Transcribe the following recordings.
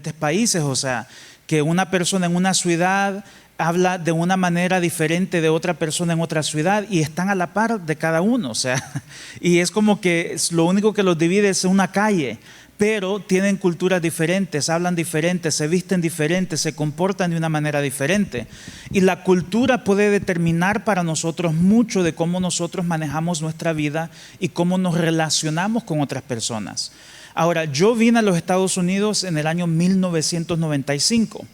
diferentes países, o sea, que una persona en una ciudad habla de una manera diferente de otra persona en otra ciudad y están a la par de cada uno, o sea, y es como que lo único que los divide es una calle, pero tienen culturas diferentes, hablan diferentes, se visten diferentes, se comportan de una manera diferente. Y la cultura puede determinar para nosotros mucho de cómo nosotros manejamos nuestra vida y cómo nos relacionamos con otras personas. Ahora, yo vine a los Estados Unidos en el año 1995.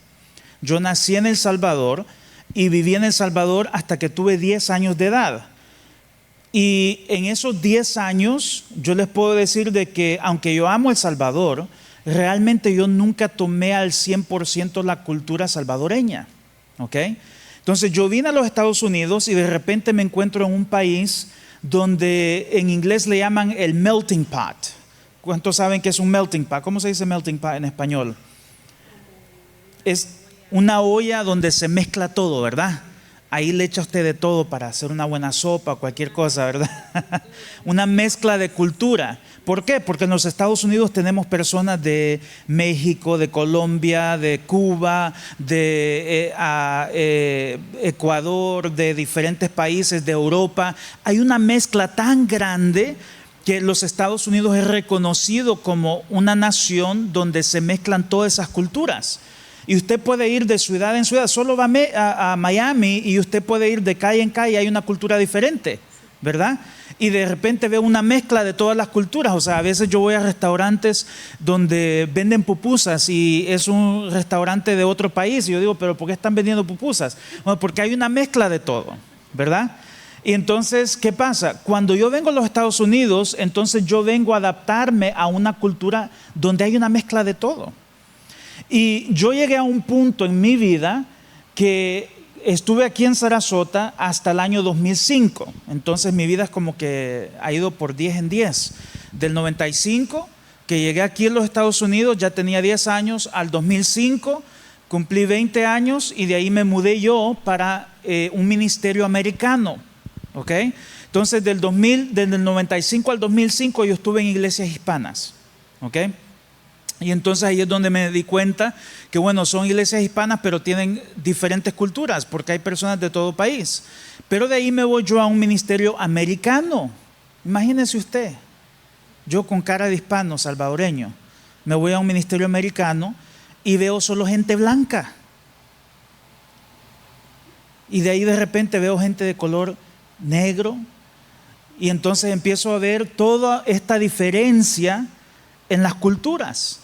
Yo nací en El Salvador y viví en El Salvador hasta que tuve 10 años de edad. Y en esos 10 años yo les puedo decir de que aunque yo amo El Salvador, realmente yo nunca tomé al 100% la cultura salvadoreña. ¿Ok? Entonces yo vine a los Estados Unidos y de repente me encuentro en un país donde en inglés le llaman el melting pot. ¿Cuántos saben qué es un melting pot? ¿Cómo se dice melting pot en español? Es una olla donde se mezcla todo, ¿verdad? Ahí le echa usted de todo para hacer una buena sopa, cualquier cosa, ¿verdad? Una mezcla de cultura. ¿Por qué? Porque en los Estados Unidos tenemos personas de México, de Colombia, de Cuba, de Ecuador, de diferentes países de Europa. Hay una mezcla tan grande que los Estados Unidos es reconocido como una nación donde se mezclan todas esas culturas. Y usted puede ir de ciudad en ciudad, solo va a Miami y usted puede ir de calle en calle, hay una cultura diferente, ¿verdad? Y de repente veo una mezcla de todas las culturas, o sea, a veces yo voy a restaurantes donde venden pupusas y es un restaurante de otro país y yo digo, ¿pero por qué están vendiendo pupusas? Bueno, porque hay una mezcla de todo, ¿verdad? Y entonces, ¿qué pasa? Cuando yo vengo a los Estados Unidos, entonces yo vengo a adaptarme a una cultura donde hay una mezcla de todo. Y yo llegué a un punto en mi vida que estuve aquí en Sarasota hasta el año 2005. Entonces mi vida es como que ha ido por 10 en 10. Del 95, que llegué aquí en los Estados Unidos, ya tenía 10 años, al 2005 cumplí 20 años y de ahí me mudé yo para un ministerio americano. ¿Ok? Entonces desde el 95 al 2005 yo estuve en iglesias hispanas. ¿Ok? Y entonces ahí es donde me di cuenta que bueno, son iglesias hispanas pero tienen diferentes culturas porque hay personas de todo país. Pero de ahí me voy yo a un ministerio americano. Imagínese usted, yo con cara de hispano, salvadoreño, me voy a un ministerio americano y veo solo gente blanca. Y de ahí de repente veo gente de color negro y entonces empiezo a ver toda esta diferencia en las culturas.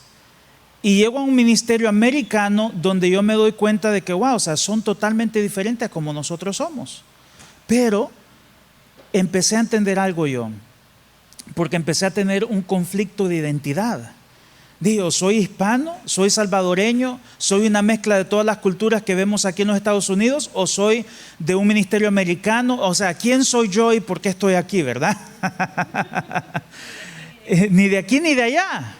Y llego a un ministerio americano donde yo me doy cuenta de que, wow, o sea, son totalmente diferentes a como nosotros somos. Pero empecé a entender algo yo, porque empecé a tener un conflicto de identidad. Digo, soy hispano, soy salvadoreño, soy una mezcla de todas las culturas que vemos aquí en los Estados Unidos, o soy de un ministerio americano, o sea, ¿quién soy yo y por qué estoy aquí, verdad? Ni de aquí ni de allá,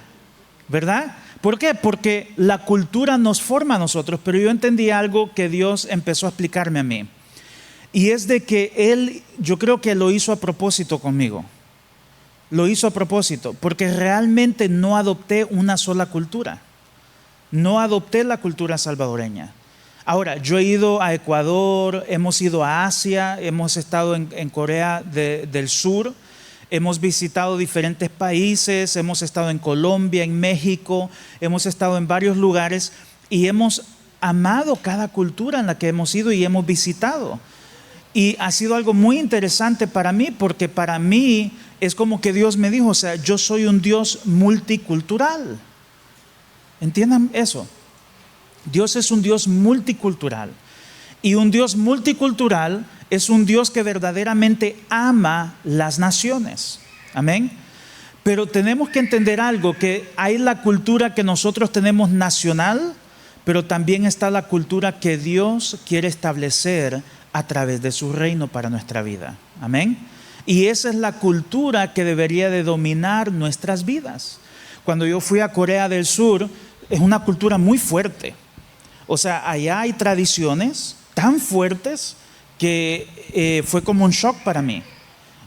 ¿verdad? ¿Por qué? Porque la cultura nos forma a nosotros, pero yo entendí algo que Dios empezó a explicarme a mí. Y es de que Él, yo creo que lo hizo a propósito conmigo. Lo hizo a propósito, porque realmente no adopté una sola cultura. No adopté la cultura salvadoreña. Ahora, yo he ido a Ecuador, hemos ido a Asia, hemos estado en Corea del Sur. Hemos visitado diferentes países, hemos estado en Colombia, en México, hemos estado en varios lugares y hemos amado cada cultura en la que hemos ido y hemos visitado. Y ha sido algo muy interesante para mí, porque para mí es como que Dios me dijo, o sea, yo soy un Dios multicultural. ¿Entiendan eso? Dios es un Dios multicultural. Y un Dios multicultural es un Dios que verdaderamente ama las naciones. Amén. Pero tenemos que entender algo, que hay la cultura que nosotros tenemos nacional, pero también está la cultura que Dios quiere establecer a través de su reino para nuestra vida. Amén. Y esa es la cultura que debería de dominar nuestras vidas. Cuando yo fui a Corea del Sur, es una cultura muy fuerte. O sea, allá hay tradiciones tan fuertes que fue como un shock para mí.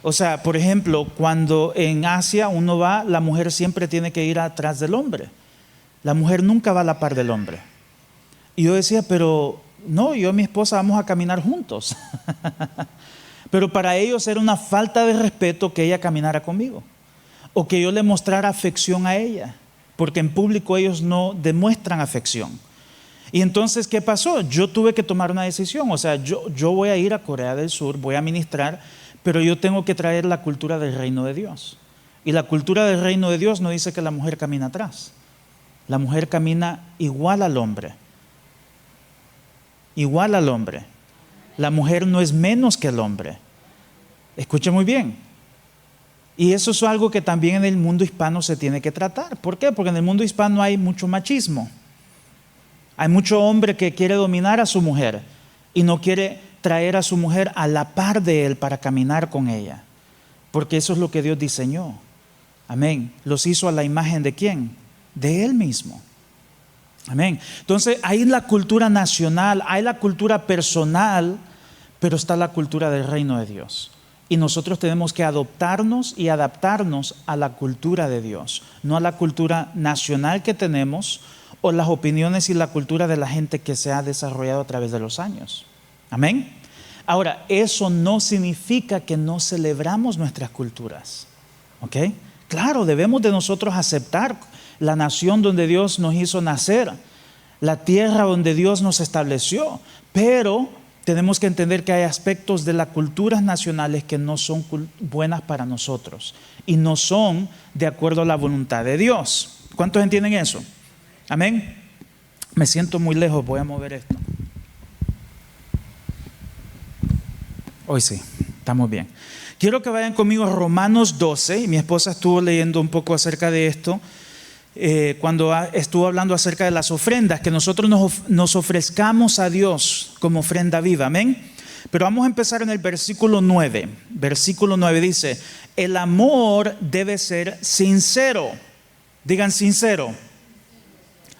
O sea, por ejemplo, cuando en Asia uno va, la mujer siempre tiene que ir atrás del hombre. la mujer nunca va a la par del hombre. Y yo decía, pero no, yo y mi esposa vamos a caminar juntos. Pero para ellos era una falta de respeto que ella caminara conmigo, o que yo le mostrara afección a ella, porque en público ellos no demuestran afección. Y entonces, ¿qué pasó? Yo tuve que tomar una decisión. O sea, yo voy a ir a Corea del Sur, voy a ministrar, pero yo tengo que traer la cultura del reino de Dios. Y la cultura del reino de Dios no dice que la mujer camina atrás. La mujer camina igual al hombre. Igual al hombre. La mujer no es menos que el hombre. Escuche muy bien. Y eso es algo que también en el mundo hispano se tiene que tratar. ¿Por qué? Porque en el mundo hispano hay mucho machismo. Hay mucho hombre que quiere dominar a su mujer y no quiere traer a su mujer a la par de él para caminar con ella. Porque eso es lo que Dios diseñó. Amén. Los hizo a la imagen ¿de quién? De Él mismo. Amén. Entonces hay la cultura nacional, hay la cultura personal, pero está la cultura del reino de Dios. Y nosotros tenemos que adoptarnos y adaptarnos a la cultura de Dios, no a la cultura nacional que tenemos o las opiniones y la cultura de la gente que se ha desarrollado a través de los años. Amén. Ahora, eso no significa que no celebramos nuestras culturas. ¿Ok? Claro, debemos de nosotros aceptar la nación donde Dios nos hizo nacer, la tierra donde Dios nos estableció, pero tenemos que entender que hay aspectos de las culturas nacionales que no son buenas para nosotros y no son de acuerdo a la voluntad de Dios. ¿Cuántos entienden eso? Amén. Me siento muy lejos, voy a mover esto. Hoy sí, estamos bien. Quiero que vayan conmigo a Romanos 12, y mi esposa estuvo leyendo un poco acerca de esto, cuando estuvo hablando acerca de las ofrendas, que nosotros nos ofrezcamos a Dios como ofrenda viva, amén. Pero vamos a empezar en el versículo 9. Versículo 9 dice, el amor debe ser sincero. Digan sincero.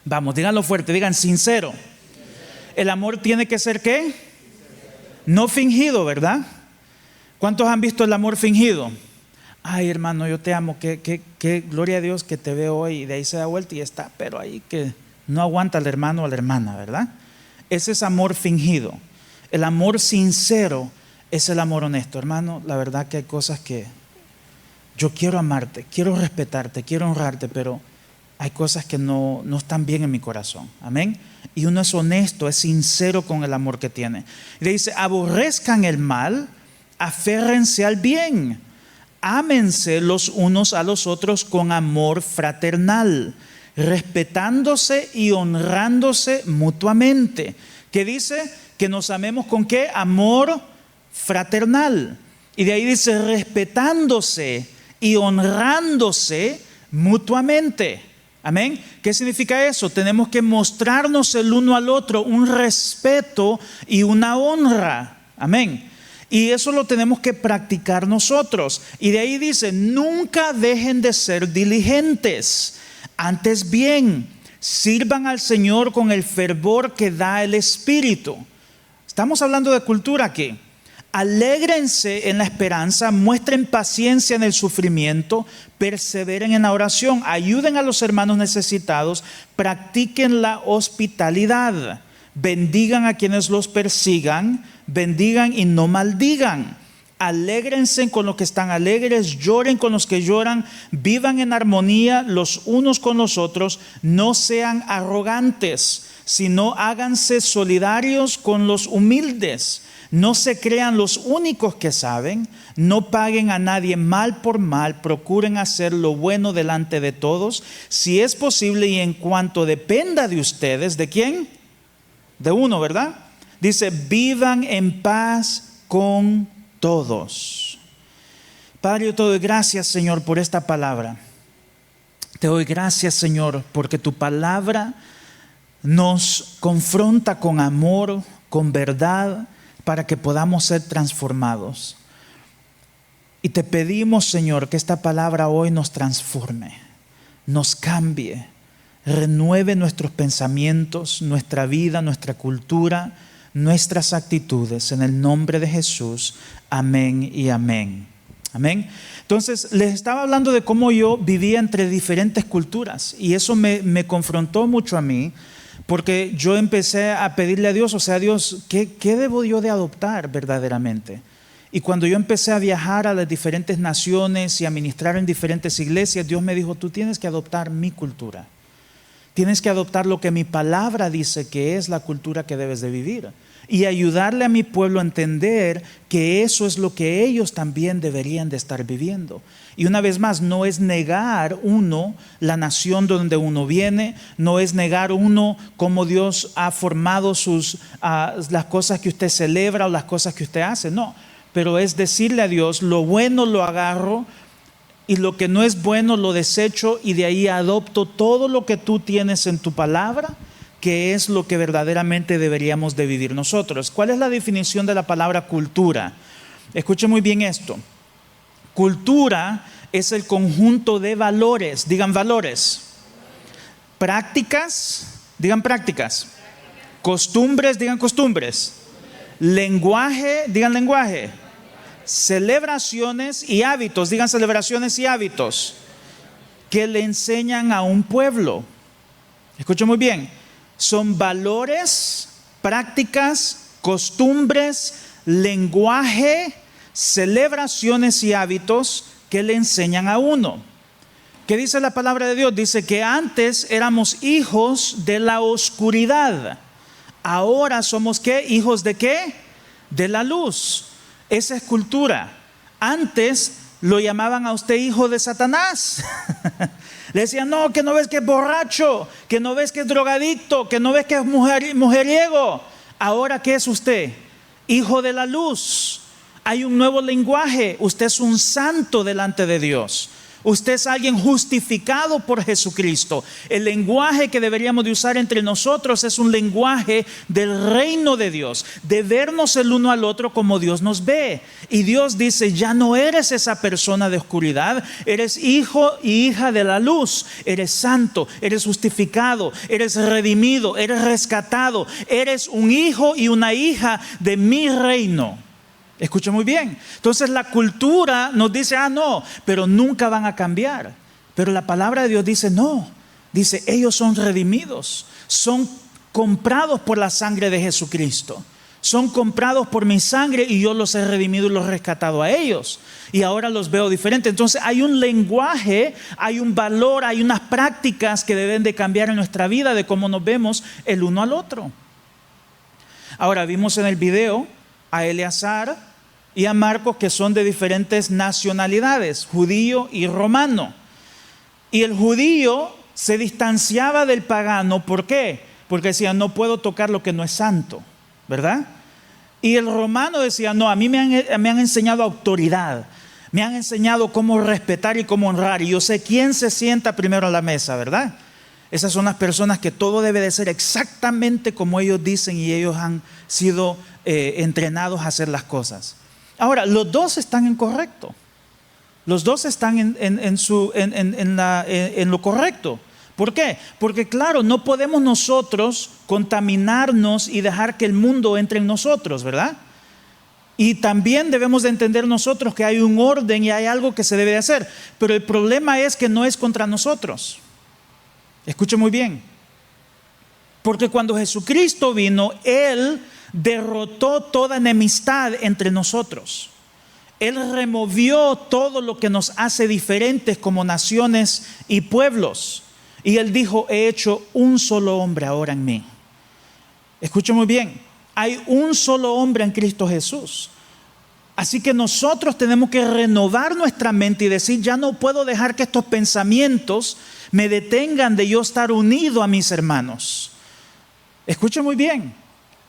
Vamos, díganlo fuerte, digan sincero. El amor tiene que ser ¿qué? No fingido, ¿verdad? ¿Cuántos han visto el amor fingido? Ay, hermano, yo te amo, que gloria a Dios que te veo hoy, y de ahí se da vuelta y está, pero ahí que no aguanta al hermano o a la hermana, ¿verdad? Ese es amor fingido. El amor sincero es el amor honesto. Hermano, la verdad que hay cosas que yo quiero amarte, quiero respetarte, quiero honrarte, pero hay cosas que no están bien en mi corazón. Amén. Y uno es honesto, es sincero con el amor que tiene. Y le dice, aborrezcan el mal, aférrense al bien, ámense los unos a los otros con amor fraternal, respetándose y honrándose mutuamente. ¿Qué dice? Que nos amemos con ¿qué? Amor fraternal. Y de ahí dice respetándose y honrándose mutuamente. Amén. ¿Qué significa eso? Tenemos que mostrarnos el uno al otro un respeto y una honra. Amén. Y eso lo tenemos que practicar nosotros. Y de ahí dice, nunca dejen de ser diligentes. Antes bien, sirvan al Señor con el fervor que da el Espíritu. Estamos hablando de cultura aquí. Alégrense en la esperanza, muestren paciencia en el sufrimiento, perseveren en la oración, ayuden a los hermanos necesitados, practiquen la hospitalidad, bendigan a quienes los persigan, bendigan y no maldigan. Alégrense con los que están alegres, lloren con los que lloran, vivan en armonía los unos con los otros, no sean arrogantes, sino háganse solidarios con los humildes. No se crean los únicos que saben, no paguen a nadie mal por mal, procuren hacer lo bueno delante de todos, si es posible y en cuanto dependa de ustedes, ¿de quién? De uno, ¿verdad? Dice, vivan en paz con todos. Padre, yo te doy gracias, Señor, por esta palabra. Te doy gracias, Señor, porque tu palabra nos confronta con amor, con verdad, para que podamos ser transformados. Y te pedimos, Señor, que esta palabra hoy nos transforme, nos cambie, renueve nuestros pensamientos, nuestra vida, nuestra cultura, nuestras actitudes. En el nombre de Jesús, amén y amén. Amén. Entonces, les estaba hablando de cómo yo vivía entre diferentes culturas y eso me confrontó mucho a mí, porque yo empecé a pedirle a Dios, o sea, Dios, ¿qué debo yo de adoptar verdaderamente? Y cuando yo empecé a viajar a las diferentes naciones y a ministrar en diferentes iglesias, Dios me dijo, tú tienes que adoptar mi cultura. Tienes que adoptar lo que mi palabra dice que es la cultura que debes de vivir. Y ayudarle a mi pueblo a entender que eso es lo que ellos también deberían de estar viviendo. Y una vez más, no es negar uno la nación de donde uno viene, no es negar uno cómo Dios ha formado las cosas que usted celebra o las cosas que usted hace, no. Pero es decirle a Dios, lo bueno lo agarro y lo que no es bueno lo desecho y de ahí adopto todo lo que tú tienes en tu palabra, que es lo que verdaderamente deberíamos de vivir nosotros. ¿Cuál es la definición de la palabra cultura? Escuche muy bien esto. Cultura es el conjunto de valores, digan valores, prácticas, digan prácticas, costumbres, digan costumbres, lenguaje, digan lenguaje, celebraciones y hábitos, digan celebraciones y hábitos, que le enseñan a un pueblo. Escuchen muy bien, son valores, prácticas, costumbres, lenguaje, celebraciones y hábitos que le enseñan a uno. ¿Qué dice la palabra de Dios? Dice que antes éramos hijos de la oscuridad. Ahora somos ¿qué? ¿Hijos de qué? De la luz. Esa es cultura. Antes lo llamaban a usted hijo de Satanás. Le decían, no, que no ves que es borracho, que no ves que es drogadicto, que no ves que es mujeriego. Ahora, ¿qué es usted? Hijo de la luz. Hay un nuevo lenguaje. Usted es un santo delante de Dios. Usted es alguien justificado por Jesucristo. El lenguaje que deberíamos de usar entre nosotros es un lenguaje del reino de Dios, de vernos el uno al otro como Dios nos ve. Y Dios dice, ya no eres esa persona de oscuridad, eres hijo y hija de la luz, eres santo, eres justificado, eres redimido, eres rescatado, eres un hijo y una hija de mi reino. Escucha muy bien. Entonces la cultura nos dice, no, pero nunca van a cambiar. Pero la palabra de Dios dice, no. Dice, ellos son redimidos, son comprados por la sangre de Jesucristo. Son comprados por mi sangre y yo los he redimido y los he rescatado a ellos. Y ahora los veo diferentes. Entonces hay un lenguaje, hay un valor, hay unas prácticas que deben de cambiar en nuestra vida de cómo nos vemos el uno al otro. Ahora vimos en el video a Eleazar y a Marcos, que son de diferentes nacionalidades, judío y romano. Y el judío se distanciaba del pagano. ¿Por qué? Porque decía, no puedo tocar lo que no es santo, ¿verdad? Y el romano decía, no, a mí me han enseñado autoridad, me han enseñado cómo respetar y cómo honrar, y yo sé quién se sienta primero a la mesa, ¿verdad? Esas son las personas que todo debe de ser exactamente como ellos dicen y ellos han sido entrenados a hacer las cosas. Ahora, los dos están en correcto. Los dos están en lo correcto. ¿Por qué? Porque claro, no podemos nosotros contaminarnos y dejar que el mundo entre en nosotros, ¿verdad? Y también debemos de entender nosotros que hay un orden y hay algo que se debe de hacer. Pero el problema es que no es contra nosotros. Escuche muy bien. Porque cuando Jesucristo vino, Él derrotó toda enemistad entre nosotros. Él removió todo lo que nos hace diferentes como naciones y pueblos. Y Él dijo, he hecho un solo hombre ahora en mí. Escuche muy bien. Hay un solo hombre en Cristo Jesús. Así que nosotros tenemos que renovar nuestra mente y decir, ya no puedo dejar que estos pensamientos me detengan de yo estar unido a mis hermanos. Escuche muy bien.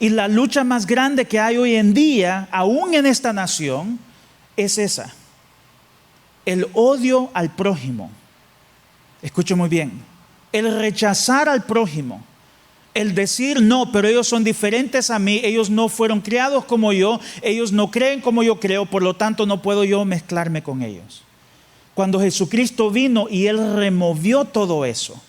Y la lucha más grande que hay hoy en día, aún en esta nación, es esa. El odio al prójimo. Escuche muy bien. El rechazar al prójimo. El decir, no, pero ellos son diferentes a mí, ellos no fueron criados como yo, ellos no creen como yo creo, por lo tanto no puedo yo mezclarme con ellos. Cuando Jesucristo vino y Él removió todo eso.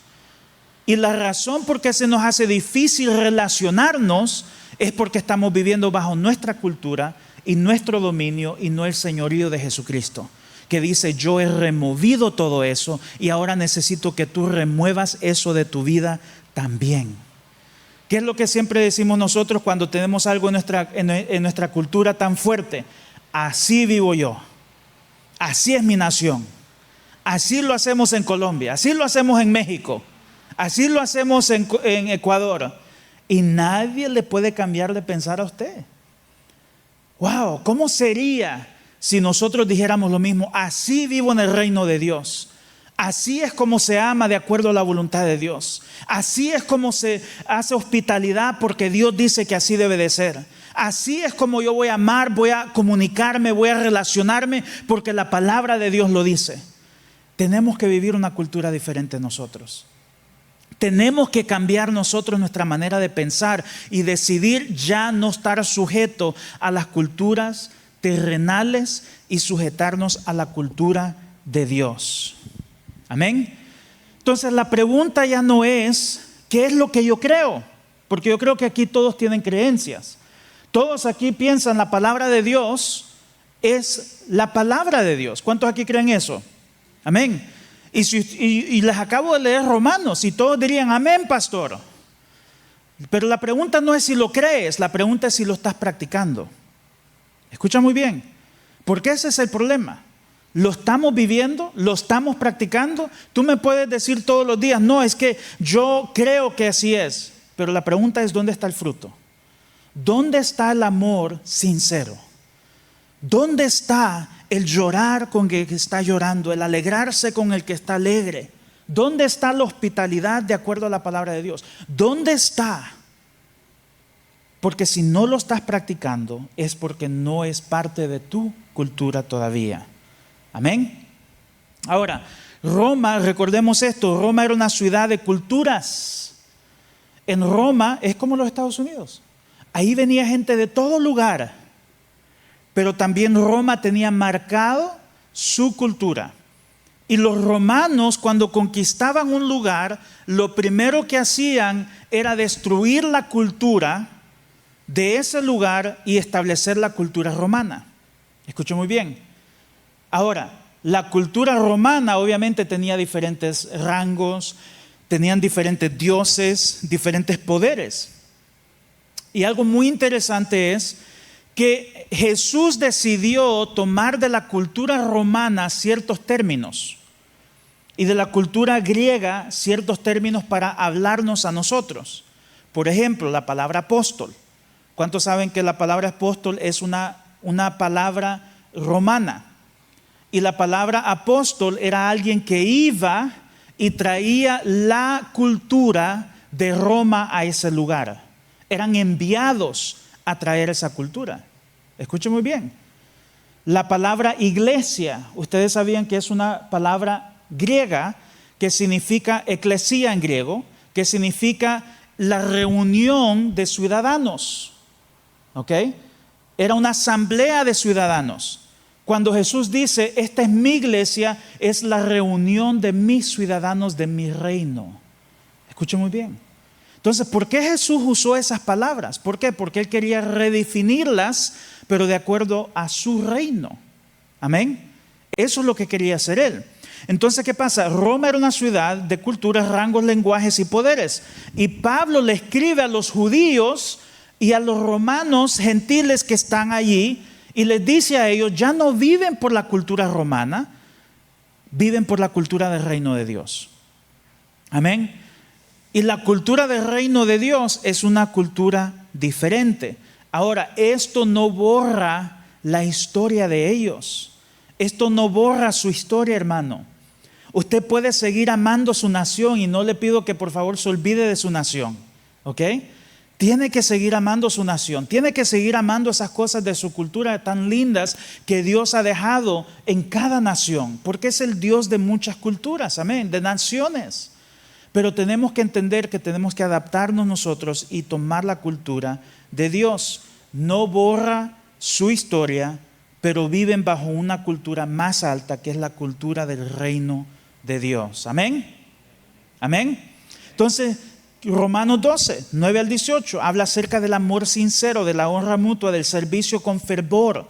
Y la razón por qué se nos hace difícil relacionarnos es porque estamos viviendo bajo nuestra cultura y nuestro dominio y no el señorío de Jesucristo. que dice: yo he removido todo eso y ahora necesito que tú remuevas eso de tu vida también. ¿Qué es lo que siempre decimos nosotros cuando tenemos algo en nuestra cultura tan fuerte? Así vivo yo, así es mi nación, así lo hacemos en Colombia, así lo hacemos en México, así lo hacemos en Ecuador, y nadie le puede cambiar de pensar a usted. Wow, ¿cómo sería si nosotros dijéramos lo mismo? Así vivo en el reino de Dios. Así es como se ama de acuerdo a la voluntad de Dios. Así es como se hace hospitalidad porque Dios dice que así debe de ser. Así es como yo voy a amar, voy a comunicarme, voy a relacionarme porque la palabra de Dios lo dice. Tenemos que vivir una cultura diferente nosotros. Tenemos que cambiar nosotros nuestra manera de pensar y decidir ya no estar sujeto a las culturas terrenales y sujetarnos a la cultura de Dios. Amén. Entonces la pregunta ya no es ¿qué es lo que yo creo? Porque yo creo que aquí todos tienen creencias. Todos aquí piensan la palabra de Dios es la palabra de Dios. ¿Cuántos aquí creen eso? Amén. Y les acabo de leer Romanos y todos dirían amén, pastor. Pero la pregunta no es si lo crees, la pregunta es si lo estás practicando. Escucha muy bien, porque ese es el problema. ¿Lo estamos viviendo? ¿Lo estamos practicando? Tú me puedes decir todos los días, no, es que yo creo que así es. Pero la pregunta es, ¿dónde está el fruto? ¿Dónde está el amor sincero? ¿Dónde está el llorar con el que está llorando, el alegrarse con el que está alegre? ¿Dónde está la hospitalidad de acuerdo a la palabra de Dios? ¿Dónde está? Porque si no lo estás practicando es porque no es parte de tu cultura todavía. Amén. Ahora, Roma, recordemos esto, Roma era una ciudad de culturas. En Roma es como los Estados Unidos. Ahí venía gente de todo lugar. Pero también Roma tenía marcado su cultura. Y los romanos, cuando conquistaban un lugar, lo primero que hacían era destruir la cultura de ese lugar y establecer la cultura romana. Escuchen muy bien. Ahora, la cultura romana obviamente tenía diferentes rangos, tenían diferentes dioses, diferentes poderes. Y algo muy interesante es que Jesús decidió tomar de la cultura romana ciertos términos y de la cultura griega ciertos términos para hablarnos a nosotros. Por ejemplo, la palabra apóstol. ¿Cuántos saben que la palabra apóstol es una palabra romana? Y la palabra apóstol era alguien que iba y traía la cultura de Roma a ese lugar. Eran enviados a traer esa cultura. Escuchen muy bien. La palabra iglesia, ustedes sabían que es una palabra griega que significa eclesía en griego, que significa la reunión de ciudadanos. ¿Ok? Era una asamblea de ciudadanos. Cuando Jesús dice, esta es mi iglesia, es la reunión de mis ciudadanos de mi reino. Escuchen muy bien. Entonces, ¿por qué Jesús usó esas palabras? ¿Por qué? Porque Él quería redefinirlas, pero de acuerdo a su reino. Amén. Eso es lo que quería hacer Él. Entonces, ¿qué pasa? Roma era una ciudad de culturas, rangos, lenguajes y poderes. Y Pablo le escribe a los judíos y a los romanos gentiles que están allí y les dice a ellos, ya no viven por la cultura romana, viven por la cultura del reino de Dios. Amén. Y la cultura del reino de Dios es una cultura diferente. Ahora, esto no borra la historia de ellos. Esto no borra su historia, hermano. Usted puede seguir amando su nación y no le pido que por favor se olvide de su nación. ¿Ok? Tiene que seguir amando su nación. Tiene que seguir amando esas cosas de su cultura tan lindas que Dios ha dejado en cada nación. Porque es el Dios de muchas culturas, amén, de naciones. Pero tenemos que entender que tenemos que adaptarnos nosotros y tomar la cultura de Dios. No borra su historia, pero viven bajo una cultura más alta que es la cultura del reino de Dios. Amén. Amén. Entonces, Romanos 12, 9 al 18, habla acerca del amor sincero, de la honra mutua, del servicio con fervor.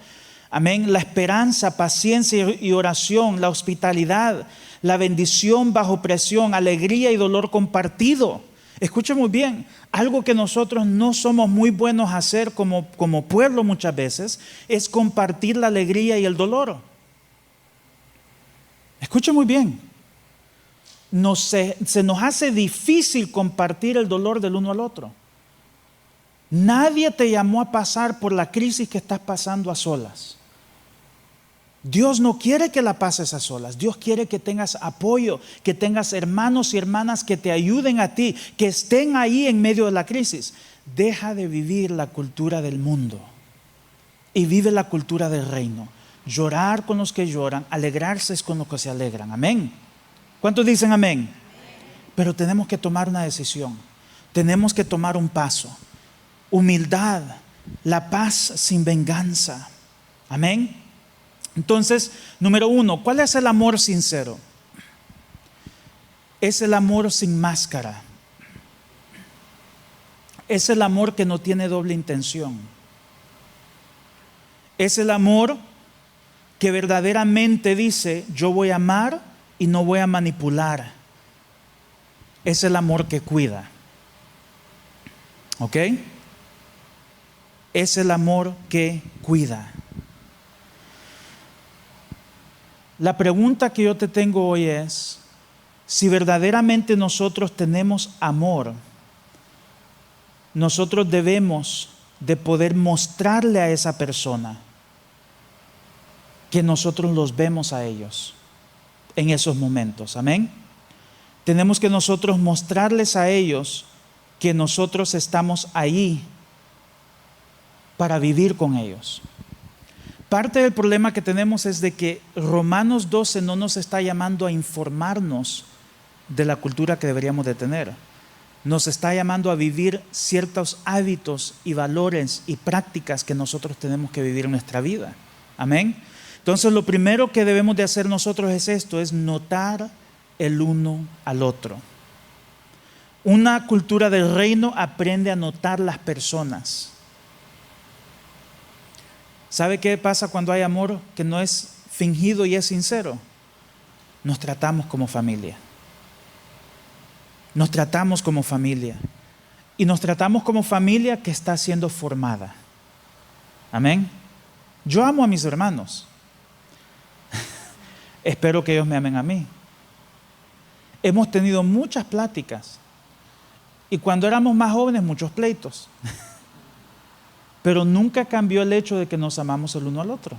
Amén. La esperanza, paciencia y oración, la hospitalidad, la bendición bajo presión, alegría y dolor compartido. Escuchen muy bien, algo que nosotros no somos muy buenos a hacer como pueblo muchas veces es compartir la alegría y el dolor. Escuchen muy bien, se nos hace difícil compartir el dolor del uno al otro. Nadie te llamó a pasar por la crisis que estás pasando a solas. Dios no quiere que la pases a solas. Dios quiere que tengas apoyo, que tengas hermanos y hermanas que te ayuden a ti, que estén ahí en medio de la crisis. Deja de vivir la cultura del mundo y vive la cultura del reino. Llorar con los que lloran, alegrarse es con los que se alegran. Amén. ¿Cuántos dicen amén? Pero tenemos que tomar una decisión. Tenemos que tomar un paso. Humildad, la paz sin venganza. Amén. Entonces, número 1, ¿cuál es el amor sincero? Es el amor sin máscara. Es el amor que no tiene doble intención. Es el amor que verdaderamente dice, yo voy a amar y no voy a manipular. Es el amor que cuida. ¿Ok? Es el amor que cuida. La pregunta que yo te tengo hoy es, si verdaderamente nosotros tenemos amor, nosotros debemos de poder mostrarle a esa persona que nosotros los vemos a ellos en esos momentos. Amén. Tenemos que nosotros mostrarles a ellos que nosotros estamos ahí para vivir con ellos. Parte del problema que tenemos es de que Romanos 12 no nos está llamando a informarnos de la cultura que deberíamos de tener. Nos está llamando a vivir ciertos hábitos y valores y prácticas que nosotros tenemos que vivir en nuestra vida. Amén. Entonces lo primero que debemos de hacer nosotros es esto, es notar el uno al otro. Una cultura del reino aprende a notar las personas. ¿Sabe qué pasa cuando hay amor que no es fingido y es sincero? Nos tratamos como familia. Nos tratamos como familia. Y nos tratamos como familia que está siendo formada. Amén. Yo amo a mis hermanos. Espero que ellos me amen a mí. Hemos tenido muchas pláticas. Y cuando éramos más jóvenes, muchos pleitos. Pero nunca cambió el hecho de que nos amamos el uno al otro.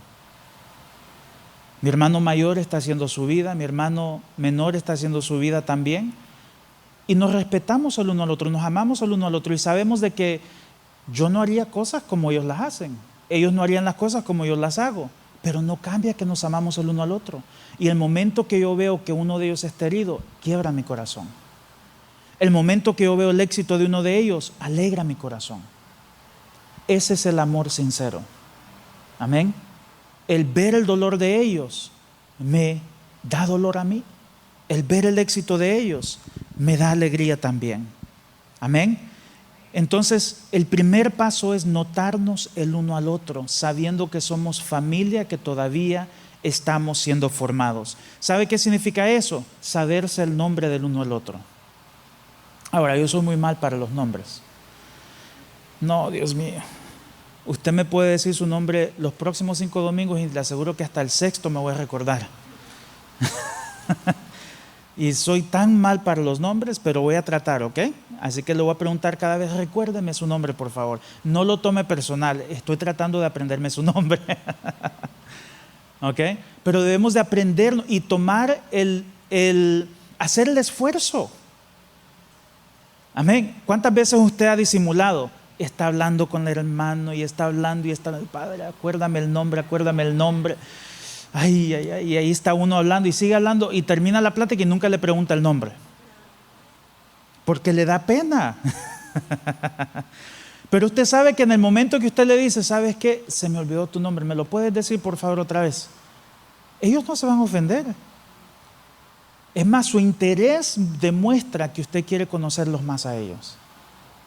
Mi hermano mayor está haciendo su vida, mi hermano menor está haciendo su vida también. Y nos respetamos el uno al otro, nos amamos el uno al otro y sabemos de que yo no haría cosas como ellos las hacen. Ellos no harían las cosas como yo las hago. Pero no cambia que nos amamos el uno al otro. Y el momento que yo veo que uno de ellos está herido, quiebra mi corazón. El momento que yo veo el éxito de uno de ellos, alegra mi corazón. Ese es el amor sincero. Amén. El ver el dolor de ellos me da dolor a mí. El ver el éxito de ellos me da alegría también. Amén. Entonces, el primer paso es notarnos el uno al otro, sabiendo que somos familia, que todavía estamos siendo formados. ¿Sabe qué significa eso? Saberse el nombre del uno al otro. Ahora, yo soy muy mal para los nombres. No, Dios mío. Usted me puede decir su nombre los próximos 5 domingos y le aseguro que hasta el 6º me voy a recordar. Y soy tan mal para los nombres, pero voy a tratar, ¿ok? Así que le voy a preguntar cada vez, recuérdeme su nombre, por favor. No lo tome personal, estoy tratando de aprenderme su nombre. ¿Ok? Pero debemos de aprender y tomar hacer el esfuerzo. Amén. ¿Cuántas veces usted ha disimulado? Está hablando con el hermano y está hablando y está el padre, acuérdame el nombre. Ay, y ahí está uno hablando y sigue hablando y termina la plática y nunca le pregunta el nombre. Porque le da pena. Pero usted sabe que en el momento que usted le dice, ¿sabes qué? Se me olvidó tu nombre, ¿me lo puedes decir por favor otra vez? Ellos no se van a ofender. Es más, su interés demuestra que usted quiere conocerlos más a ellos.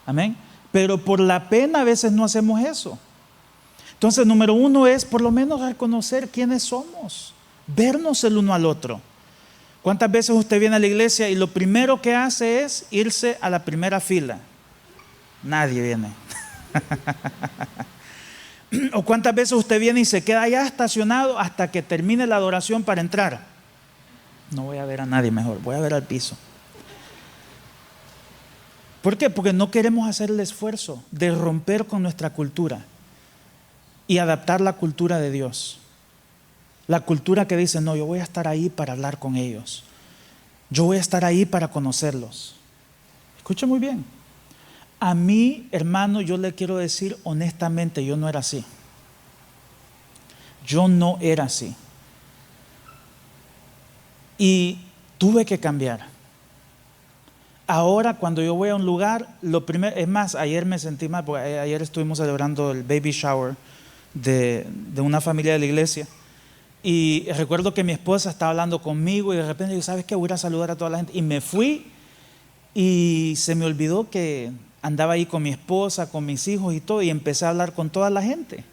Amén. Pero por la pena a veces no hacemos eso. Entonces, número uno es por lo menos reconocer quiénes somos, vernos el uno al otro. ¿Cuántas veces usted viene a la iglesia y lo primero que hace es irse a la primera fila? Nadie viene. ¿O cuántas veces usted viene y se queda allá estacionado hasta que termine la adoración para entrar? No voy a ver a nadie mejor, voy a ver al piso. ¿Por qué? Porque no queremos hacer el esfuerzo de romper con nuestra cultura y adaptar la cultura de Dios. La cultura que dice, no, yo voy a estar ahí para hablar con ellos. Yo voy a estar ahí para conocerlos. Escucha muy bien. A mí, hermano, yo le quiero decir honestamente, yo no era así. Yo no era así. Y tuve que cambiar. Ahora, cuando yo voy a un lugar, lo primero, es más, ayer me sentí mal, porque ayer estuvimos celebrando el baby shower de una familia de la iglesia. Y recuerdo que mi esposa estaba hablando conmigo y de repente yo, ¿sabes qué? Voy a ir a saludar a toda la gente. Y me fui y se me olvidó que andaba ahí con mi esposa, con mis hijos y todo, y empecé a hablar con toda la gente.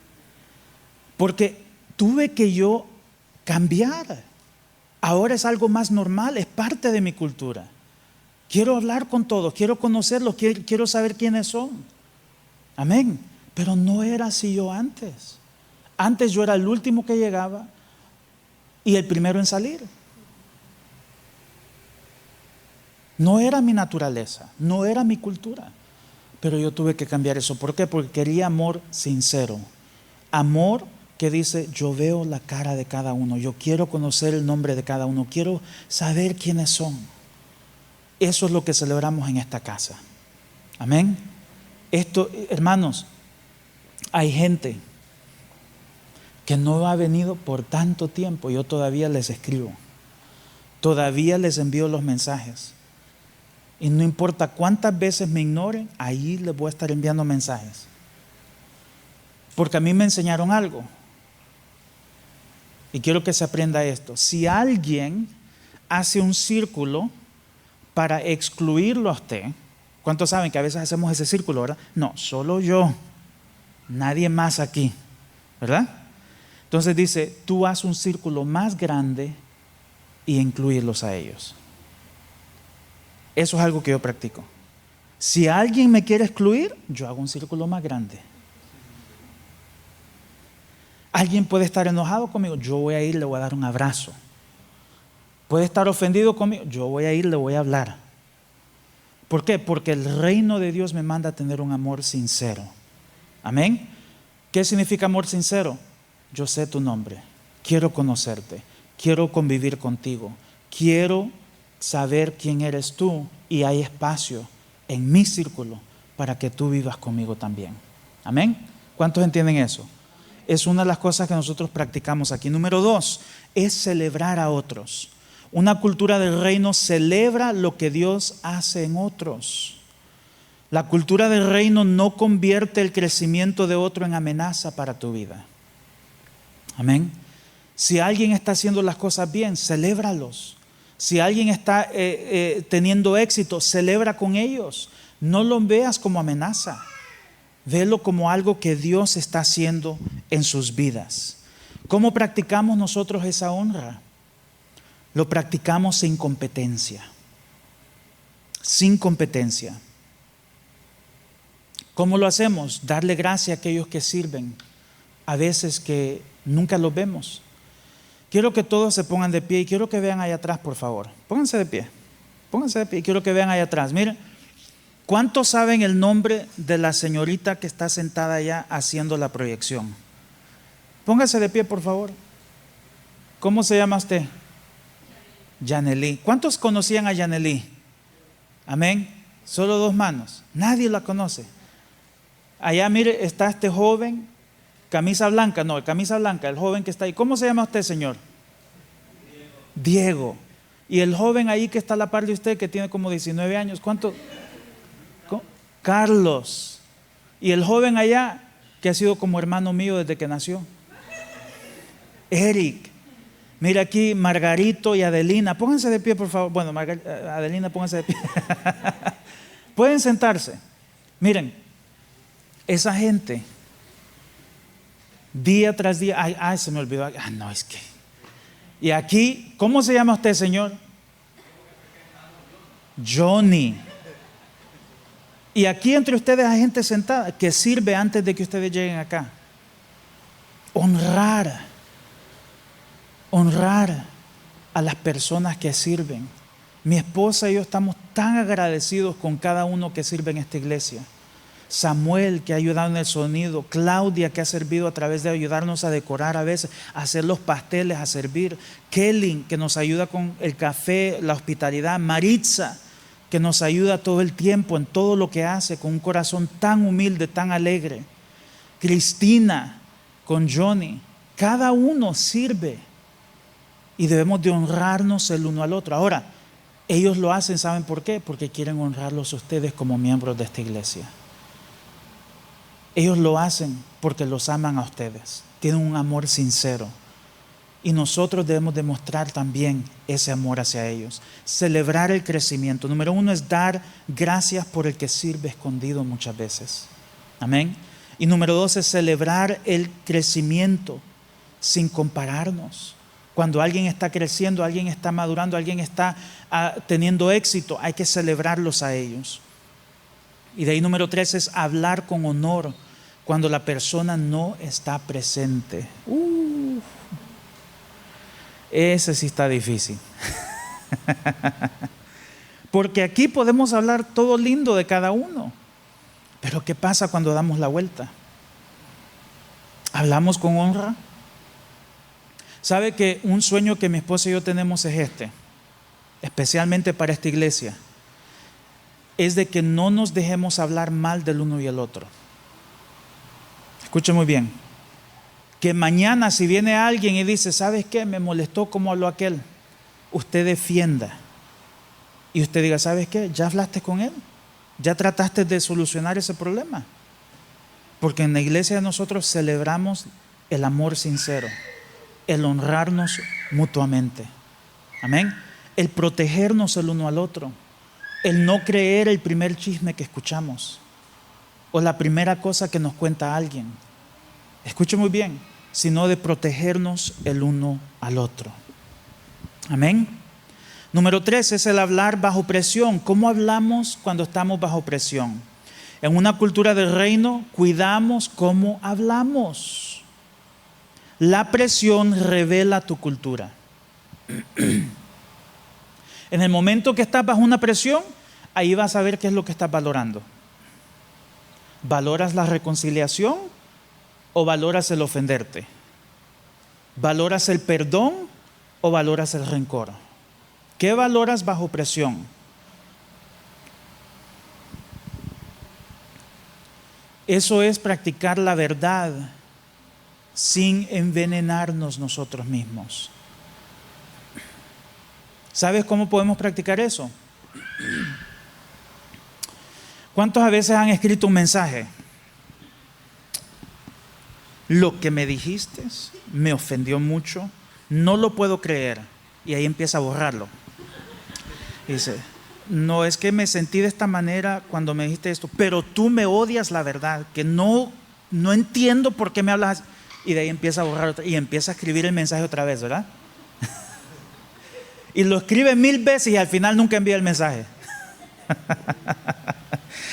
Porque tuve que yo cambiar. Ahora es algo más normal, es parte de mi cultura. Quiero hablar con todos, quiero conocerlos, quiero saber quiénes son. Amén. Pero no era así yo antes. Antes yo era el último que llegaba y el primero en salir. No era mi naturaleza, no era mi cultura. Pero yo tuve que cambiar eso. ¿Por qué? Porque quería amor sincero. Amor que dice, yo veo la cara de cada uno, yo quiero conocer el nombre de cada uno, quiero saber quiénes son. Eso es lo que celebramos en esta casa. Amén. Esto, hermanos, hay gente que no ha venido por tanto tiempo. Yo todavía les escribo, todavía les envío los mensajes. Y no importa cuántas veces me ignoren, ahí les voy a estar enviando mensajes. Porque a mí me enseñaron algo. Y quiero que se aprenda esto. Si alguien hace un círculo para excluirlo a usted, ¿cuántos saben que a veces hacemos ese círculo, verdad? No, solo yo, nadie más aquí, ¿verdad? Entonces dice, tú haz un círculo más grande y incluirlos a ellos. Eso es algo que yo practico. Si alguien me quiere excluir, yo hago un círculo más grande. Alguien puede estar enojado conmigo, yo voy a ir, le voy a dar un abrazo. Puede estar ofendido conmigo, yo voy a ir, le voy a hablar. ¿Por qué? Porque el reino de Dios me manda a tener un amor sincero. Amén. ¿Qué significa amor sincero? Yo sé tu nombre, quiero conocerte, quiero convivir contigo, quiero saber quién eres tú y hay espacio en mi círculo para que tú vivas conmigo también. Amén. ¿Cuántos entienden eso? Es una de las cosas que nosotros practicamos aquí. Número 2, es celebrar a otros. Una cultura del reino celebra lo que Dios hace en otros. La cultura del reino no convierte el crecimiento de otro en amenaza para tu vida. Amén. Si alguien está haciendo las cosas bien, celébralos. Si alguien está teniendo éxito, celebra con ellos. No lo veas como amenaza. Velo como algo que Dios está haciendo en sus vidas. ¿Cómo practicamos nosotros esa honra? Lo practicamos sin competencia. Sin competencia. ¿Cómo lo hacemos? Darle gracia a aquellos que sirven, a veces que nunca los vemos. Quiero que todos se pongan de pie y quiero que vean allá atrás, por favor. Pónganse de pie. Pónganse de pie y quiero que vean allá atrás. Miren, ¿cuántos saben el nombre de la señorita que está sentada allá haciendo la proyección? Póngase de pie, por favor. ¿Cómo se llama usted? Yanely. ¿Cuántos conocían a Yanely? Amén. Solo 2 manos. Nadie la conoce. Allá, mire, está este joven, camisa blanca, el joven que está ahí. ¿Cómo se llama usted, señor? Diego. Y el joven ahí que está a la par de usted, que tiene como 19 años, ¿cuánto? Carlos. Y el joven allá, que ha sido como hermano mío desde que nació. Eric. Mira aquí, Margarito y Adelina. Pónganse de pie, por favor. Bueno, Adelina, pónganse de pie. Pueden sentarse. Miren, esa gente día tras día. Ay, se me olvidó. No, es que. Y aquí, ¿cómo se llama usted, señor? Johnny. Y aquí entre ustedes hay gente sentada que sirve antes de que ustedes lleguen acá. Honrar a las personas que sirven. Mi esposa y yo estamos tan agradecidos con cada uno que sirve en esta iglesia. Samuel, que ha ayudado en el sonido. Claudia, que ha servido a través de ayudarnos a decorar a veces, a hacer los pasteles, a servir. Kelly, que nos ayuda con el café, la hospitalidad. Maritza, que nos ayuda todo el tiempo en todo lo que hace, con un corazón tan humilde, tan alegre. Cristina, con Johnny. Cada uno sirve y debemos de honrarnos el uno al otro. Ahora, ellos lo hacen, ¿saben por qué? Porque quieren honrarlos a ustedes como miembros de esta iglesia. Ellos lo hacen porque los aman a ustedes, tienen un amor sincero. Y nosotros debemos demostrar también ese amor hacia ellos. Celebrar el crecimiento. Número 1 es dar gracias por el que sirve escondido muchas veces. Amén. Y número 2 es celebrar el crecimiento sin compararnos. Cuando alguien está creciendo, alguien está madurando, alguien está teniendo éxito, hay que celebrarlos a ellos. Y de ahí número 3 es hablar con honor cuando la persona no está presente. Ese sí está difícil. Porque aquí podemos hablar todo lindo de cada uno. Pero ¿qué pasa cuando damos la vuelta? ¿Hablamos con honra? ¿Sabe que un sueño que mi esposa y yo tenemos es este? Especialmente para esta iglesia. Es de que no nos dejemos hablar mal del uno y el otro. Escuche muy bien. Que mañana si viene alguien y dice, ¿sabes qué? Me molestó cómo habló aquel. Usted defienda. Y usted diga, ¿sabes qué? ¿Ya hablaste con él? ¿Ya trataste de solucionar ese problema? Porque en la iglesia nosotros celebramos el amor sincero, el honrarnos mutuamente. Amén. El protegernos el uno al otro. El no creer el primer chisme que escuchamos o la primera cosa que nos cuenta alguien. Escuche muy bien, sino de protegernos el uno al otro. Amén. Número 3 es el hablar bajo presión. ¿Cómo hablamos cuando estamos bajo presión? En una cultura del reino, cuidamos cómo hablamos. La presión revela tu cultura. En el momento que estás bajo una presión, ahí vas a ver qué es lo que estás valorando. ¿Valoras la reconciliación o valoras el ofenderte? ¿Valoras el perdón o valoras el rencor? ¿Qué valoras bajo presión? Eso es practicar la verdad sin envenenarnos nosotros mismos. ¿Sabes cómo podemos practicar eso? ¿Cuántas veces han escrito un mensaje? Lo que me dijiste me ofendió mucho, no lo puedo creer. Y ahí empieza a borrarlo. Y dice, no es que me sentí de esta manera cuando me dijiste esto, pero tú me odias la verdad, que no entiendo por qué me hablas así. Y de ahí empieza a borrar y empieza a escribir el mensaje otra vez, ¿verdad? Y lo escribe 1000 veces y al final nunca envía el mensaje.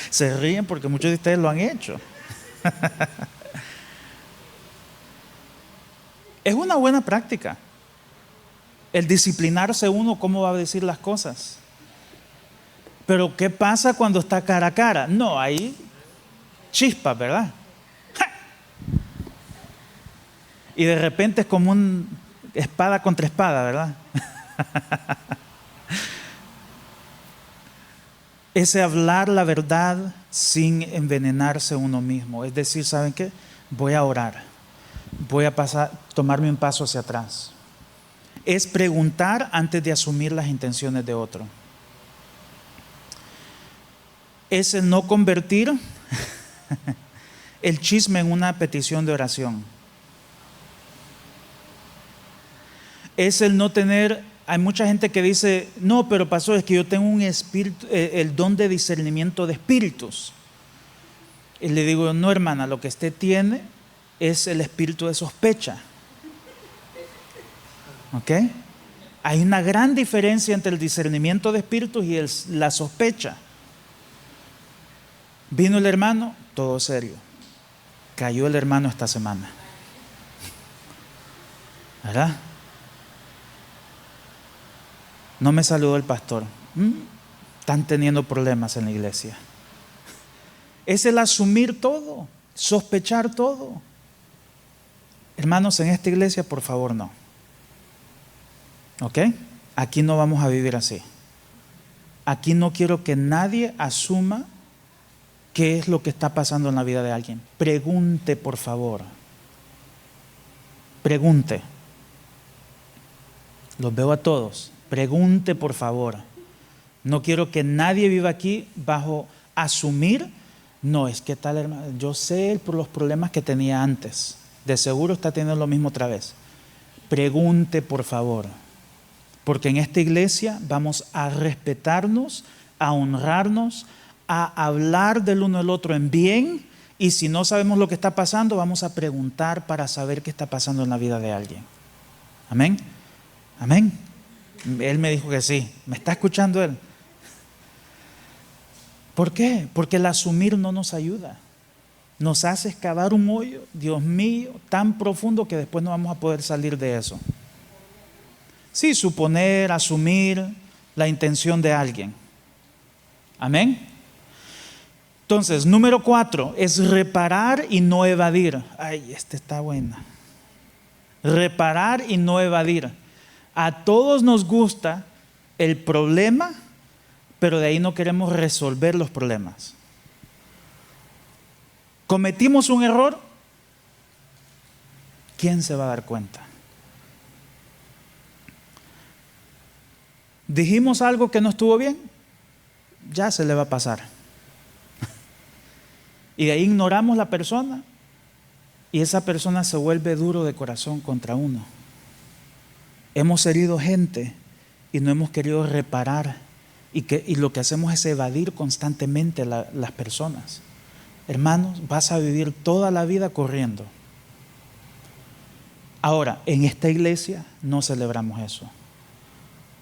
Se ríen porque muchos de ustedes lo han hecho. Es una buena práctica el disciplinarse uno cómo va a decir las cosas. Pero ¿qué pasa cuando está cara a cara? No, ahí chispas, ¿verdad? ¡Ja! Y de repente es como una espada contra espada, ¿verdad? Ese hablar la verdad sin envenenarse uno mismo. Es decir, ¿saben qué? Voy a orar. Voy a tomarme un paso hacia atrás. Es preguntar antes de asumir las intenciones de otro. Es el no convertir el chisme en una petición de oración. Es el no tener, hay mucha gente que dice, no, pero pastor, es que yo tengo un espíritu, el don de discernimiento de espíritus. Y le digo, no, hermana, lo que usted tiene es el espíritu de sospecha. ¿Ok? Hay una gran diferencia entre el discernimiento de espíritus y la sospecha. Vino el hermano, todo serio. Cayó el hermano esta semana. ¿Verdad? No me saludó el pastor. Están teniendo problemas en la iglesia. Es el asumir todo, sospechar todo. Hermanos, en esta iglesia, por favor, no. ¿Ok? Aquí no vamos a vivir así. Aquí no quiero que nadie asuma qué es lo que está pasando en la vida de alguien. Pregunte, por favor. Pregunte. Los veo a todos. Pregunte, por favor. No quiero que nadie viva aquí bajo asumir. No, es que tal hermano, yo sé por los problemas que tenía antes. De seguro está teniendo lo mismo otra vez. Pregunte, por favor. Porque en esta iglesia vamos a respetarnos, a honrarnos, a hablar del uno del otro en bien. Y si no sabemos lo que está pasando, vamos a preguntar para saber qué está pasando en la vida de alguien. Amén. Amén. Él me dijo que sí. ¿Me está escuchando él? ¿Por qué? Porque el asumir no nos ayuda. Nos hace excavar un hoyo, Dios mío, tan profundo que después no vamos a poder salir de eso. Sí, suponer, asumir la intención de alguien. Amén. Entonces, número 4 es reparar y no evadir. Ay, esta está buena. Reparar y no evadir. A todos nos gusta el problema, pero de ahí no queremos resolver los problemas. Cometimos un error, ¿quién se va a dar cuenta? Dijimos algo que no estuvo bien, ya se le va a pasar. Y de ahí ignoramos la persona y esa persona se vuelve duro de corazón contra uno. Hemos herido gente y no hemos querido reparar y lo que hacemos es evadir constantemente las personas. Hermanos, vas a vivir toda la vida corriendo. Ahora, en esta iglesia no celebramos eso.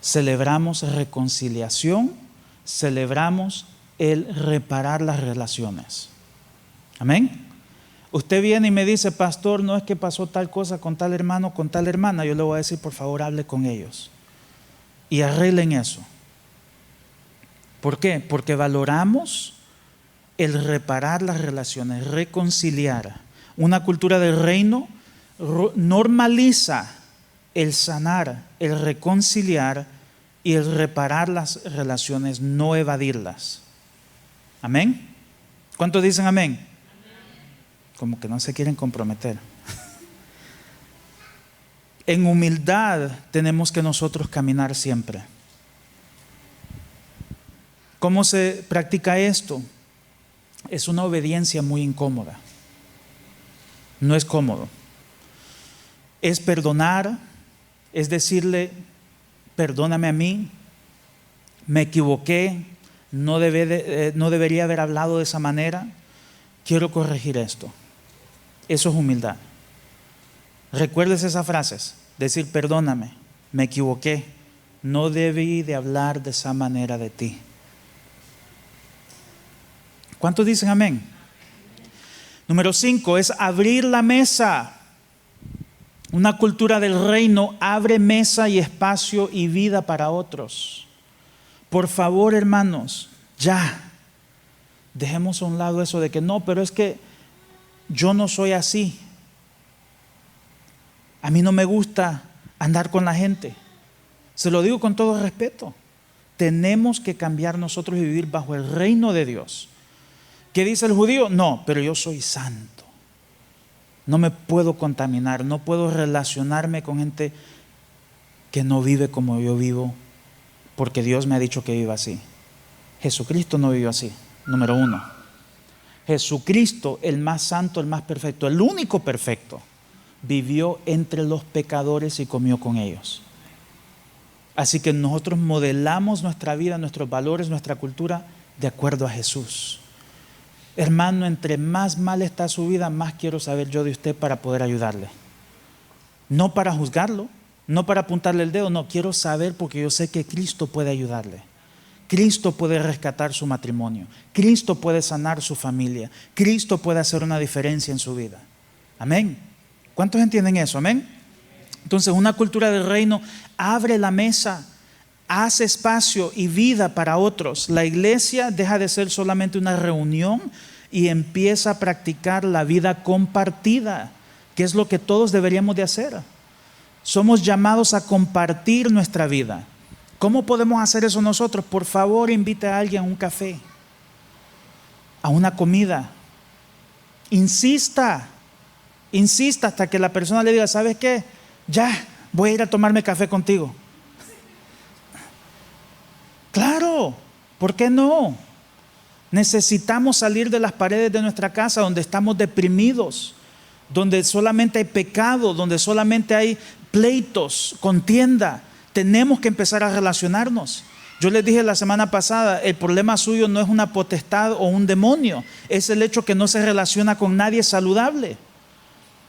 Celebramos reconciliación, celebramos el reparar las relaciones. Amén. Usted viene y me dice, pastor, no es que pasó tal cosa con tal hermano, con tal hermana. Yo le voy a decir, por favor, hable con ellos y arreglen eso. ¿Por qué? Porque valoramos el reparar las relaciones, reconciliar. Una cultura del reino normaliza el sanar, el reconciliar y el reparar las relaciones, no evadirlas. ¿Amén? ¿Cuántos dicen amén? Como que no se quieren comprometer. En humildad tenemos que nosotros caminar siempre. ¿Cómo se practica esto? Es una obediencia muy incómoda. No es cómodo. Es perdonar, es decirle, perdóname a mí, me equivoqué, no debería haber hablado de esa manera, quiero corregir esto. Eso es humildad. Recuerdes esas frases, decir perdóname, me equivoqué, no debí de hablar de esa manera de ti. ¿Cuántos dicen amén? Número 5 es abrir la mesa. Una cultura del reino abre mesa y espacio y vida para otros. Por favor, hermanos, ya. Dejemos a un lado eso de que no, pero es que yo no soy así. A mí no me gusta andar con la gente. Se lo digo con todo respeto. Tenemos que cambiar nosotros y vivir bajo el reino de Dios. ¿Qué dice el judío? No, pero yo soy santo. No me puedo contaminar, no puedo relacionarme con gente que no vive como yo vivo, porque Dios me ha dicho que viva así. Jesucristo no vivió así, número 1. Jesucristo, el más santo, el más perfecto, el único perfecto, vivió entre los pecadores y comió con ellos. Así que nosotros modelamos nuestra vida, nuestros valores, nuestra cultura de acuerdo a Jesús. Hermano, entre más mal está su vida, más quiero saber yo de usted para poder ayudarle. No para juzgarlo, no para apuntarle el dedo, no, quiero saber porque yo sé que Cristo puede ayudarle. Cristo puede rescatar su matrimonio. Cristo puede sanar su familia. Cristo puede hacer una diferencia en su vida. Amén. ¿Cuántos entienden eso? Amén. Entonces, una cultura del reino abre la mesa, hace espacio y vida para otros. La iglesia deja de ser solamente una reunión y empieza a practicar la vida compartida, que es lo que todos deberíamos de hacer. Somos llamados a compartir nuestra vida. ¿Cómo podemos hacer eso nosotros? Por favor, invite a alguien a un café, a una comida. Insista hasta que la persona le diga, ¿sabes qué? Ya, voy a ir a tomarme café contigo. Claro, ¿por qué no? Necesitamos salir de las paredes de nuestra casa donde estamos deprimidos, donde solamente hay pecado, donde solamente hay pleitos, contienda. Tenemos que empezar a relacionarnos. Yo les dije la semana pasada, el problema suyo no es una potestad o un demonio, es el hecho que no se relaciona con nadie saludable.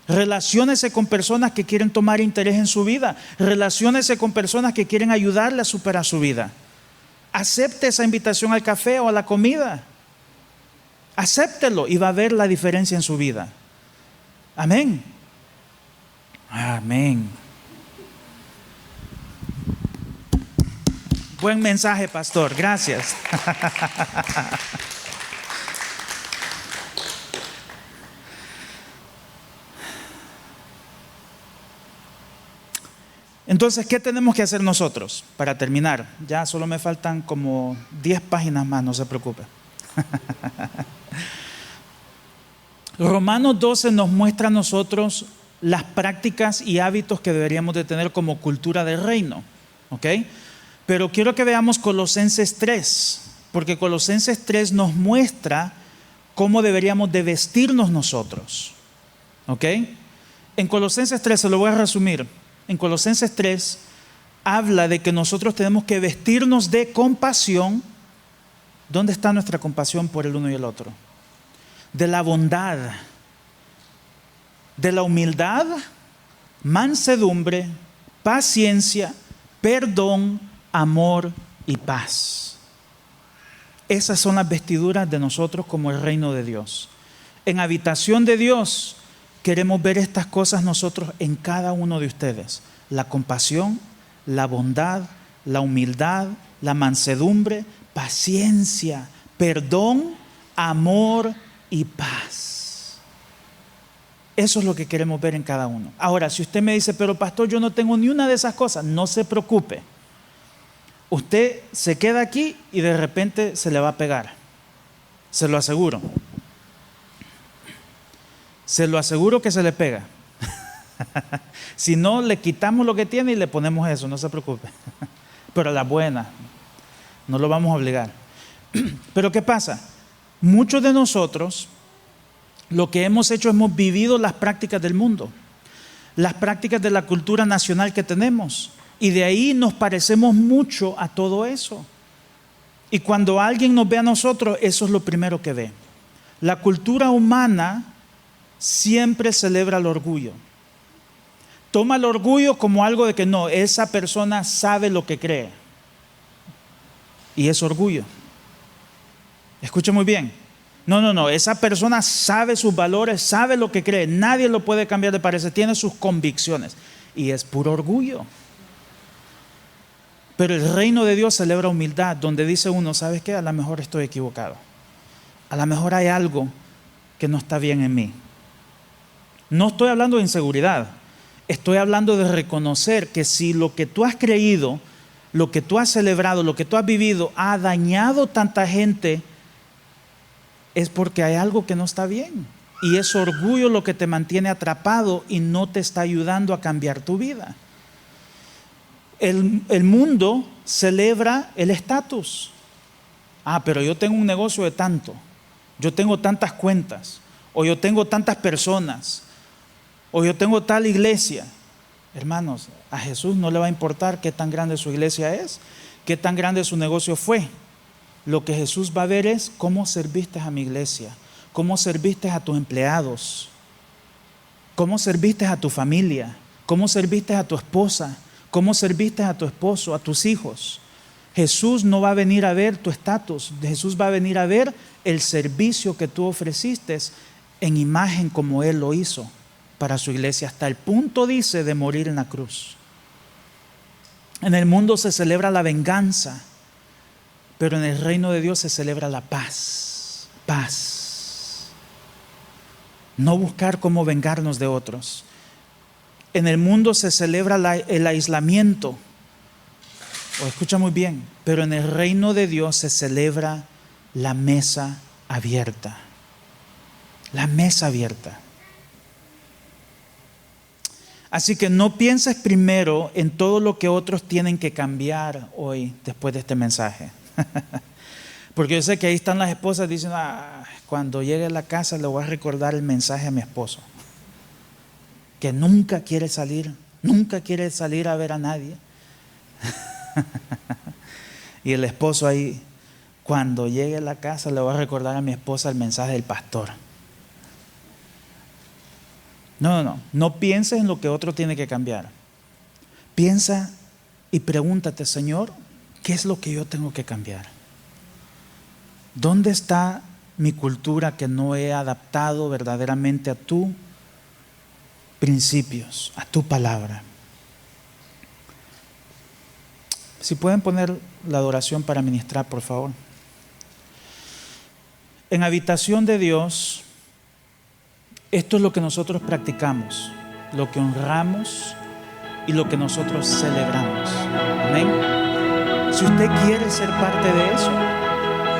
Relaciónese con personas que quieren tomar interés en su vida. Relaciónese con personas que quieren ayudarle a superar su vida. Acepte esa invitación al café o a la comida. Acéptelo y va a ver la diferencia en su vida. Amén. Amén. Buen mensaje, pastor. Gracias. Entonces, ¿qué tenemos que hacer nosotros para terminar? Ya solo me faltan como 10 páginas más, no se preocupe. Romanos 12 nos muestra a nosotros las prácticas y hábitos que deberíamos de tener como cultura del reino. ¿Ok? Pero quiero que veamos Colosenses 3, porque Colosenses 3 nos muestra cómo deberíamos de vestirnos nosotros. ¿Ok? En Colosenses 3, se lo voy a resumir. En Colosenses 3 habla de que nosotros tenemos que vestirnos de compasión. ¿Dónde está nuestra compasión por el uno y el otro? De la bondad, de la humildad, mansedumbre, paciencia, perdón, amor y paz. Esas son las vestiduras de nosotros como el reino de Dios. En habitación de Dios queremos ver estas cosas nosotros en cada uno de ustedes. La compasión, la bondad, la humildad, la mansedumbre, paciencia, perdón, amor y paz. Eso es lo que queremos ver en cada uno. Ahora, si usted me dice, pero pastor, yo no tengo ni una de esas cosas, no se preocupe. Usted se queda aquí y de repente se le va a pegar. Se lo aseguro. Se lo aseguro que se le pega. Si no, le quitamos lo que tiene y le ponemos eso, no se preocupe. Pero la buena, no lo vamos a obligar. Pero ¿qué pasa? Muchos de nosotros lo que hemos hecho, hemos vivido las prácticas del mundo, las prácticas de la cultura nacional que tenemos, y de ahí nos parecemos mucho a todo eso. Y cuando alguien nos ve a nosotros, eso es lo primero que ve. La cultura humana siempre celebra el orgullo. Toma el orgullo como algo de que no, esa persona sabe lo que cree. Y es orgullo. Escuche muy bien. No, esa persona sabe sus valores, sabe lo que cree. Nadie lo puede cambiar de parecer, tiene sus convicciones. Y es puro orgullo. Pero el reino de Dios celebra humildad, donde dice uno, ¿sabes qué? A lo mejor estoy equivocado. A lo mejor hay algo que no está bien en mí. No estoy hablando de inseguridad. Estoy hablando de reconocer que si lo que tú has creído, lo que tú has celebrado, lo que tú has vivido ha dañado tanta gente, es porque hay algo que no está bien. Y es orgullo lo que te mantiene atrapado y no te está ayudando a cambiar tu vida. El mundo celebra el estatus. Pero yo tengo un negocio de tanto, yo tengo tantas cuentas, o yo tengo tantas personas, o yo tengo tal iglesia. Hermanos, a Jesús no le va a importar qué tan grande su iglesia es, qué tan grande su negocio fue. Lo que Jesús va a ver es cómo serviste a mi iglesia, cómo serviste a tus empleados, cómo serviste a tu familia, cómo serviste a tu esposa, cómo serviste a tu esposo, a tus hijos. Jesús no va a venir a ver tu estatus, Jesús va a venir a ver el servicio que tú ofreciste en imagen como Él lo hizo para su iglesia, hasta el punto, dice, de morir en la cruz. En el mundo se celebra la venganza, pero en el reino de Dios se celebra la paz. Paz. No buscar cómo vengarnos de otros. En el mundo se celebra el aislamiento. Escucha muy bien, pero en el reino de Dios se celebra la mesa abierta. La mesa abierta. Así que no pienses primero en todo lo que otros tienen que cambiar hoy después de este mensaje. Porque yo sé que ahí están las esposas diciendo, cuando llegue a la casa le voy a recordar el mensaje a mi esposo, que nunca quiere salir a ver a nadie. Y el esposo ahí, cuando llegue a la casa le voy a recordar a mi esposa el mensaje del pastor. No pienses en lo que otro tiene que cambiar. Piensa y pregúntate, Señor, ¿qué es lo que yo tengo que cambiar? ¿Dónde está mi cultura que no he adaptado verdaderamente a tus principios, a tu palabra? Si pueden poner la adoración para ministrar, por favor. En habitación de Dios, esto es lo que nosotros practicamos, lo que honramos y lo que nosotros celebramos. Amén. Si usted quiere ser parte de eso,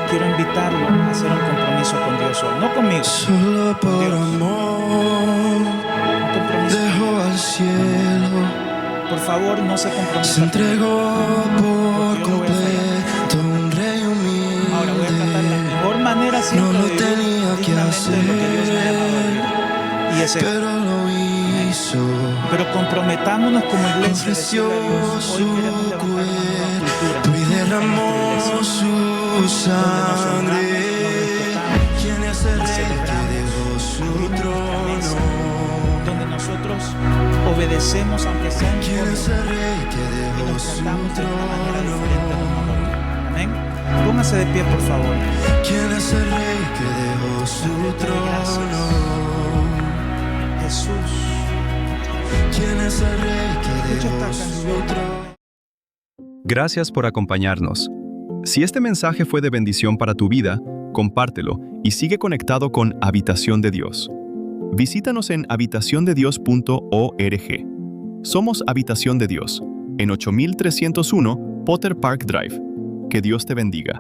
quiero invitarlo a hacer un compromiso con Dios hoy. No conmigo. Solo por Dios. amor Un compromiso. dejó al cielo, Por favor, no se comprometa. se entregó por Porque yo lo voy a fallar. completo, un rey Ahora voy a tratar la humilde, mejor manera siempre no lo de vivir tenía que dignamente de lo que Dios me ha llamado a vivir. Y es esto. pero lo hizo. Pero comprometámonos como iglesia. Ofreció Decirle a Dios, hoy su queremos levantar una nueva cultura cuerpo y en derramó nuestra iglesia, su donde nos honramos, sangre. nos ¿Quién es el respetamos, rey que celebramos, dejó su abrimos nuestra mesa, trono? donde nosotros obedecemos aunque sea en ¿Quién es forma, el rey que y dejó nos su tratamos de una manera diferente de trono? nosotros. Amén. Póngase de pie, por favor. ¿Quién es el rey que dejó su trono? Jesús. ¿Quién es el rey que Escucha dejó esta su canción. trono? Gracias por acompañarnos. Si este mensaje fue de bendición para tu vida, compártelo y sigue conectado con Habitación de Dios. Visítanos en habitaciondedios.org. Somos Habitación de Dios, en 8301 Potter Park Drive. Que Dios te bendiga.